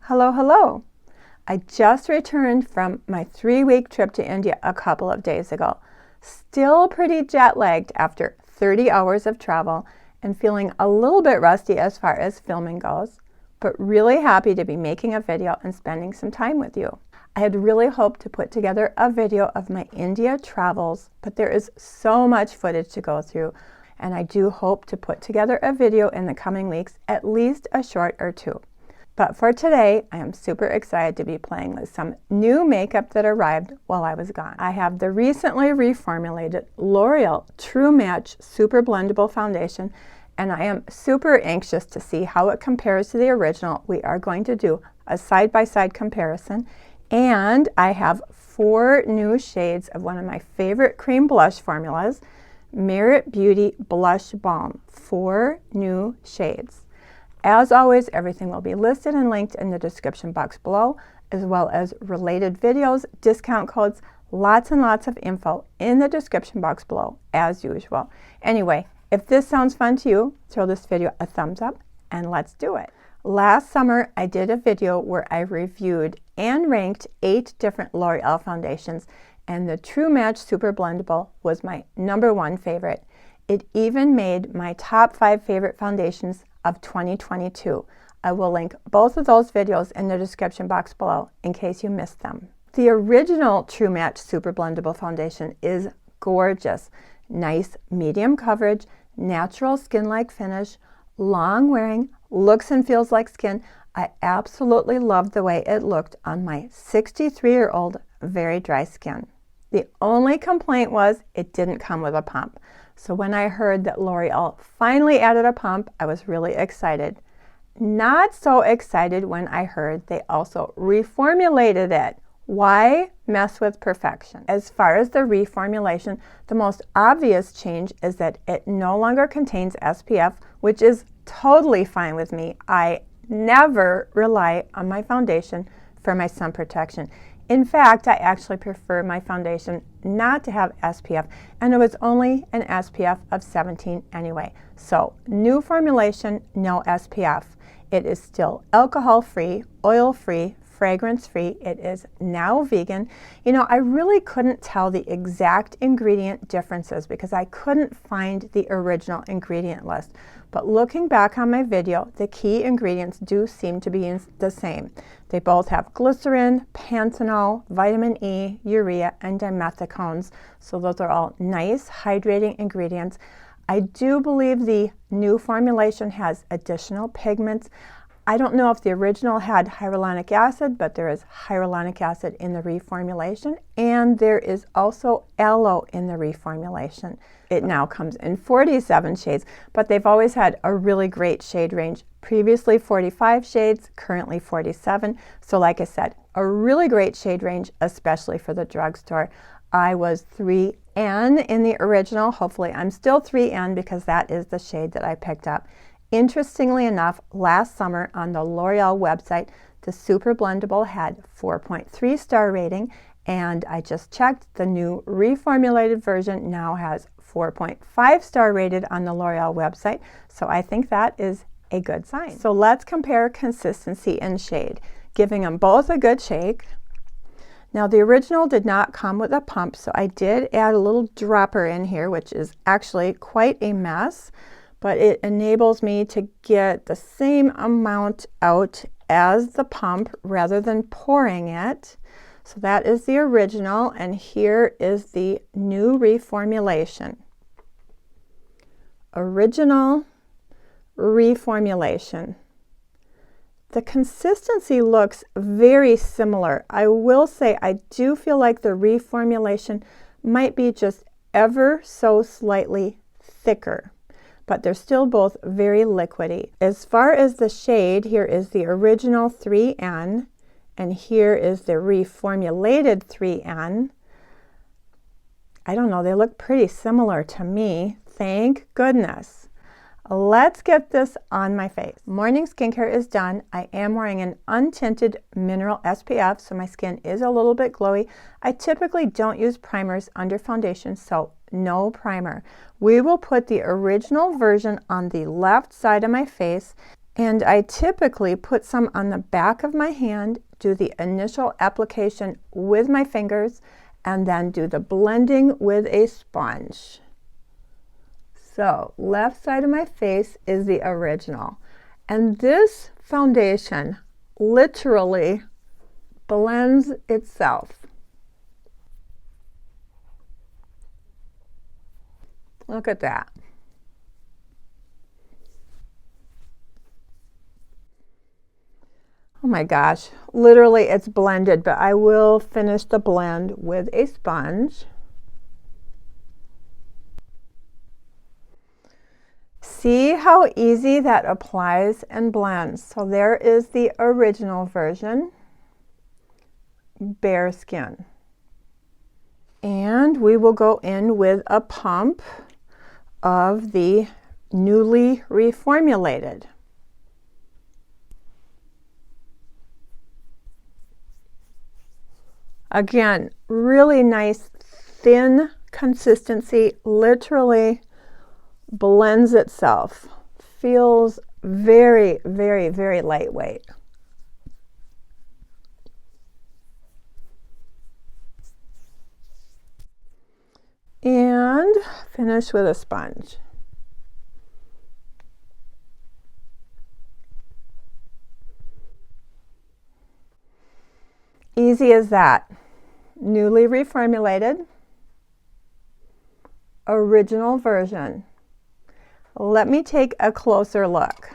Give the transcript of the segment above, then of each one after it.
Hello, hello. I just returned from my 3-week trip to India a couple of days ago. Still pretty jet lagged after 30 hours of travel and feeling a little bit rusty as far as filming goes, but really happy to be making a video and spending some time with you. I had really hoped to put together a video of my India travels, but there is so much footage to go through, and I do hope to put together a video in the coming weeks, at least a short or two. But for today, I am super excited to be playing with some new makeup that arrived while I was gone. I have the recently reformulated L'Oreal True Match Super Blendable Foundation, and I am super anxious to see how it compares to the original. We are going to do a side-by-side comparison, and I have 4 new shades of one of my favorite cream blush formulas, Merit Beauty Blush Balm. 4 new shades. As always, everything will be listed and linked in the description box below, as well as related videos, discount codes, lots and lots of info in the description box below, as usual. Anyway, if this sounds fun to you, throw this video a thumbs up and let's do it. Last summer, I did a video where I reviewed and ranked 8 different L'Oreal foundations, and the True Match Super Blendable was my #1 favorite. It even made my top 5 favorite foundations of 2022. I will link both of those videos in the description box below in case you missed them. The original True Match Super Blendable Foundation is gorgeous. Nice medium coverage, natural skin-like finish, long wearing, looks and feels like skin. I absolutely loved the way it looked on my 63-year-old very dry skin. The only complaint was it didn't come with a pump. So when I heard that L'Oreal finally added a pump, I was really excited. Not so excited when I heard they also reformulated it. Why mess with perfection? As far as the reformulation, the most obvious change is that it no longer contains SPF, which is totally fine with me. I never rely on my foundation for my sun protection. In fact, I actually prefer my foundation not to have SPF, and it was only an SPF of 17 anyway. So, new formulation, no SPF. It is still alcohol-free, oil-free, fragrance-free. It is now vegan. You know, I really couldn't tell the exact ingredient differences because I couldn't find the original ingredient list. But looking back on my video, the key ingredients do seem to be the same. They both have glycerin, panthenol, vitamin E, urea, and dimethicones. So those are all nice, hydrating ingredients. I do believe the new formulation has additional pigments. I don't know if the original had hyaluronic acid, but there is hyaluronic acid in the reformulation, and there is also aloe in the reformulation. It now comes in 47 shades, but they've always had a really great shade range. Previously 45 shades, currently 47. So like I said, a really great shade range, especially for the drugstore. I was 3N in the original. Hopefully I'm still 3N because that is the shade that I picked up. Interestingly enough, last summer on the L'Oreal website, the Super Blendable had 4.3 star rating, and I just checked, the new reformulated version now has 4.5 star rated on the L'Oreal website, so I think that is a good sign. So let's compare consistency and shade, giving them both a good shake. Now the original did not come with a pump, so I did add a little dropper in here, which is actually quite a mess, but it enables me to get the same amount out as the pump rather than pouring it. So that is the original, and here is the new reformulation. Original, reformulation. The consistency looks very similar. I will say I do feel like the reformulation might be just ever so slightly thicker, but they're still both very liquidy. As far as the shade, here is the original 3N, and here is the reformulated 3N. I don't know, they look pretty similar to me. Thank goodness. Let's get this on my face. Morning skincare is done. I am wearing an untinted mineral SPF, so my skin is a little bit glowy. I typically don't use primers under foundation, so no primer. We will put the original version on the left side of my face, And I typically put some on the back of my hand, do the initial application with my fingers, and then do the blending with a sponge. So left side of my face is the original. And this foundation literally blends itself. Look at that. Oh my gosh, literally it's blended, but I will finish the blend with a sponge. See how easy that applies and blends. So there is the original version, bare skin. And we will go in with a pump of the newly reformulated. Again, really nice thin consistency, literally blends itself. Feels very, very, very lightweight. And finish with a sponge. Easy as that. Newly reformulated, original version. Let me take a closer look.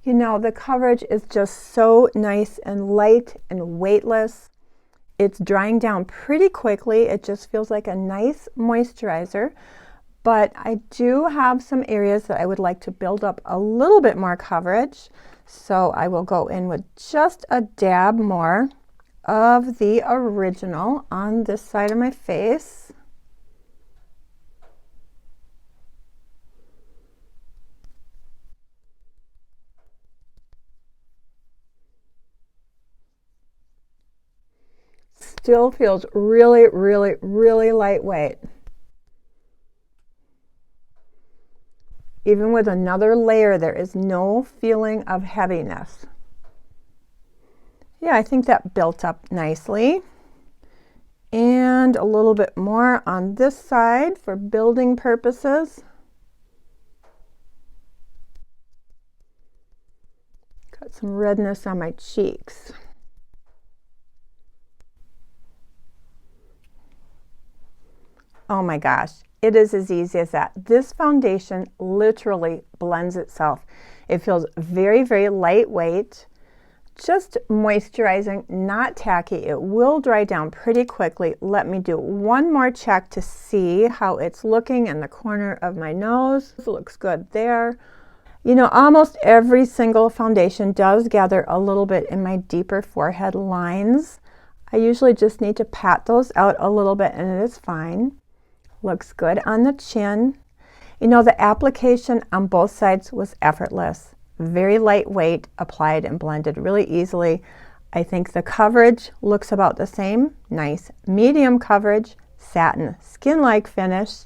You know, the coverage is just so nice and light and weightless. It's drying down pretty quickly. It just feels like a nice moisturizer. But I do have some areas that I would like to build up a little bit more coverage. So I will go in with just a dab more of the original on this side of my face. Still feels really, really, really lightweight. Even with another layer, there is no feeling of heaviness. Yeah, I think that built up nicely. And a little bit more on this side for building purposes. Got some redness on my cheeks. Oh my gosh. It is as easy as that. This foundation literally blends itself. It feels very, very lightweight, just moisturizing, not tacky. It will dry down pretty quickly. Let me do one more check to see how it's looking in the corner of my nose. It looks good there. You know, almost every single foundation does gather a little bit in my deeper forehead lines. I usually just need to pat those out a little bit and it is fine. Looks good on the chin. You know, the application on both sides was effortless. Very lightweight, applied and blended really easily. I think the coverage looks about the same. Nice medium coverage, satin skin-like finish.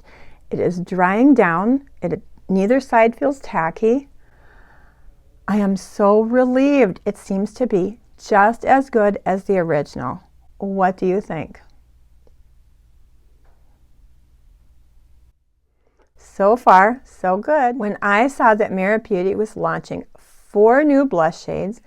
It is drying down. Neither side feels tacky. I am so relieved. It seems to be just as good as the original. What do you think? So far, so good. When I saw that Merit Beauty was launching 4 new blush shades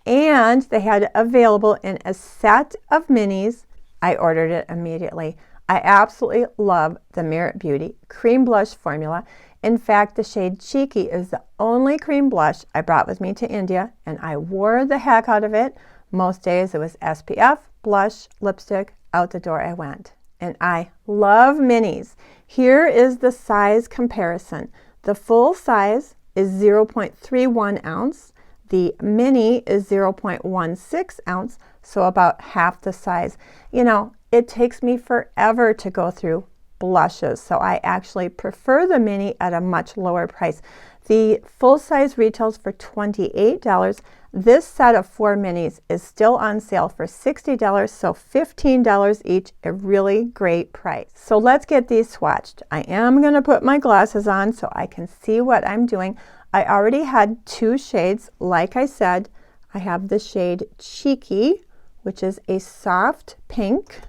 and they had it available in a set of minis, I ordered it immediately. I absolutely love the Merit Beauty cream blush formula. In fact, the shade Cheeky is the only cream blush I brought with me to India, and I wore the heck out of it. Most days it was SPF, blush, lipstick, out the door I went. And I love minis. Here is the size comparison. The full size is 0.31 ounce. The mini is 0.16 ounce, so about half the size. You know, it takes me forever to go through blushes, so I actually prefer the mini at a much lower price. The full size retails for $28. This set of 4 minis is still on sale for $60, so $15 each, a really great price. So let's get these swatched. I am going to put my glasses on so I can see what I'm doing. I already had 2 shades. Like I said, I have the shade Cheeky, which is a soft pink.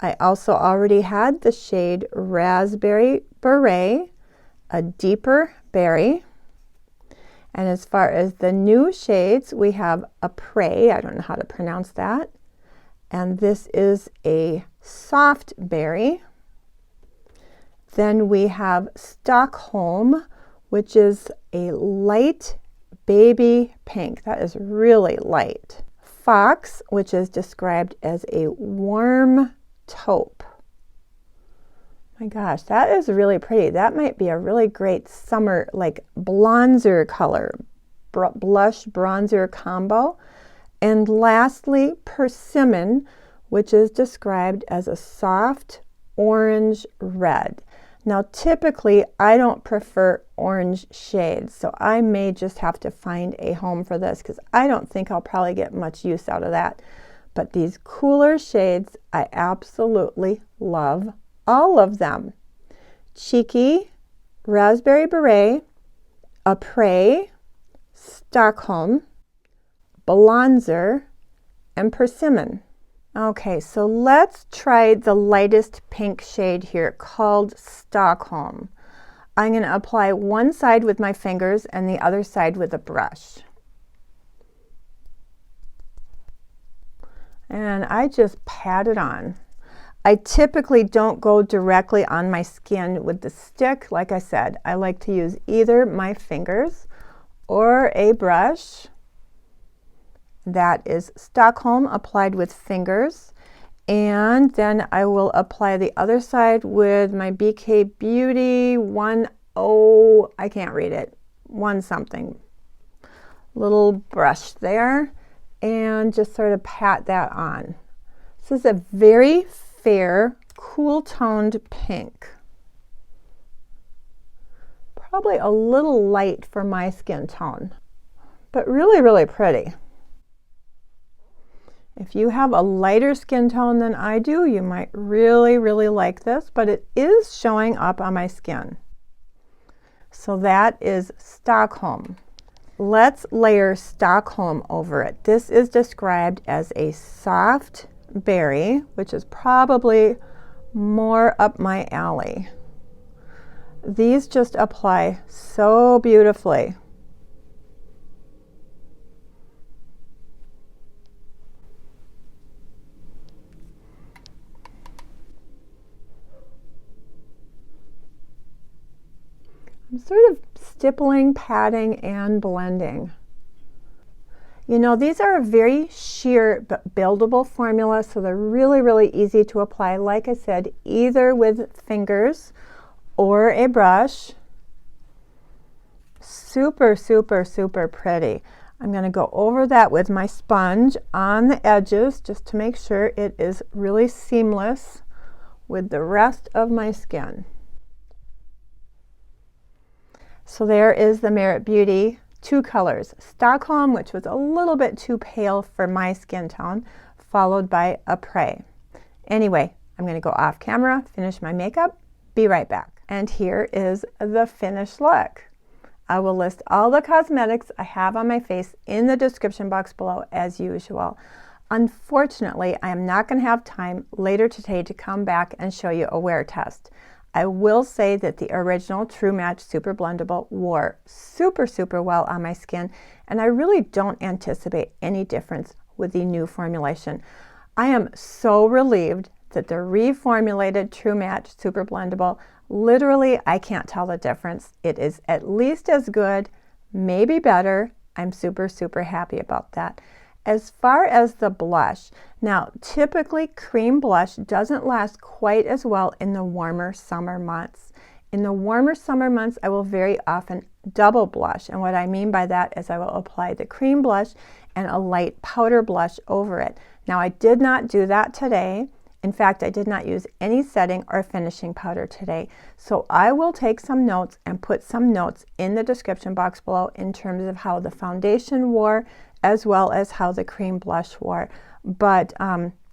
I also already had the shade Raspberry Beret, a deeper berry. And as far as the new shades, we have a Prey, I don't know how to pronounce that. And this is a soft berry. Then we have Stockholm, which is a light baby pink. That is really light. Fox, which is described as a warm taupe. My gosh, that is really pretty. That might be a really great summer, like bronzer color, blush bronzer combo. And lastly, Persimmon, which is described as a soft orange red. Now, typically, I don't prefer orange shades, so I may just have to find a home for this because I don't think I'll probably get much use out of that. But these cooler shades, I absolutely love all of them. Cheeky, Raspberry Beret, a Prey, Stockholm, Bronzer, and Persimmon. Okay, so let's try the lightest pink shade here called Stockholm. I'm going to apply one side with my fingers and the other side with a brush. And I just pat it on. I typically don't go directly on my skin with the stick. Like I said, I like to use either my fingers or a brush. That is Stockholm applied with fingers. And then I will apply the other side with my BK Beauty 10, I can't read it, 1 something. Little brush there. And just sort of pat that on. This is a very fair, cool toned pink. Probably a little light for my skin tone, but really, really pretty. If you have a lighter skin tone than I do, you might really, really like this, but it is showing up on my skin. So that is Stockholm. Let's layer Stockholm over it. This is described as a soft berry, which is probably more up my alley. These just apply so beautifully. I'm sort of stippling, patting, and blending. You know, these are a very sheer but buildable formula, so they're really, really easy to apply. Like I said, either with fingers or a brush. Super, super, super pretty. I'm going to go over that with my sponge on the edges just to make sure it is really seamless with the rest of my skin. So there is the Merit Beauty 2 colors. Stockholm, which was a little bit too pale for my skin tone, followed by a Prey. Anyway, I'm going to go off camera, finish my makeup, be right back. And here is the finished look. I will list all the cosmetics I have on my face in the description box below as usual. Unfortunately, I am not going to have time later today to come back and show you a wear test. I will say that the original True Match Super Blendable wore super, super well on my skin, and I really don't anticipate any difference with the new formulation. I am so relieved that the reformulated True Match Super Blendable, literally, I can't tell the difference. It is at least as good, maybe better. I'm super, super happy about that. As far as the blush, now typically cream blush doesn't last quite as well in the warmer summer months. In the warmer summer months, I will very often double blush, and what I mean by that is I will apply the cream blush and a light powder blush over it. Now I did not do that today. In fact, I did not use any setting or finishing powder today. So I will take some notes and put some notes in the description box below in terms of how the foundation wore as well as how the cream blush wore. But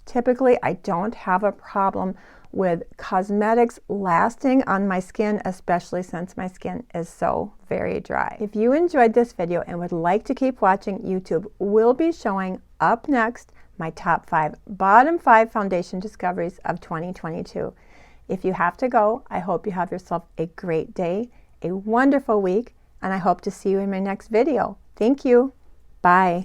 typically I don't have a problem with cosmetics lasting on my skin, especially since my skin is so very dry. If you enjoyed this video and would like to keep watching, YouTube will be showing up next my top 5, bottom 5 foundation discoveries of 2022. If you have to go, I hope you have yourself a great day, a wonderful week, and I hope to see you in my next video. Thank you. Bye.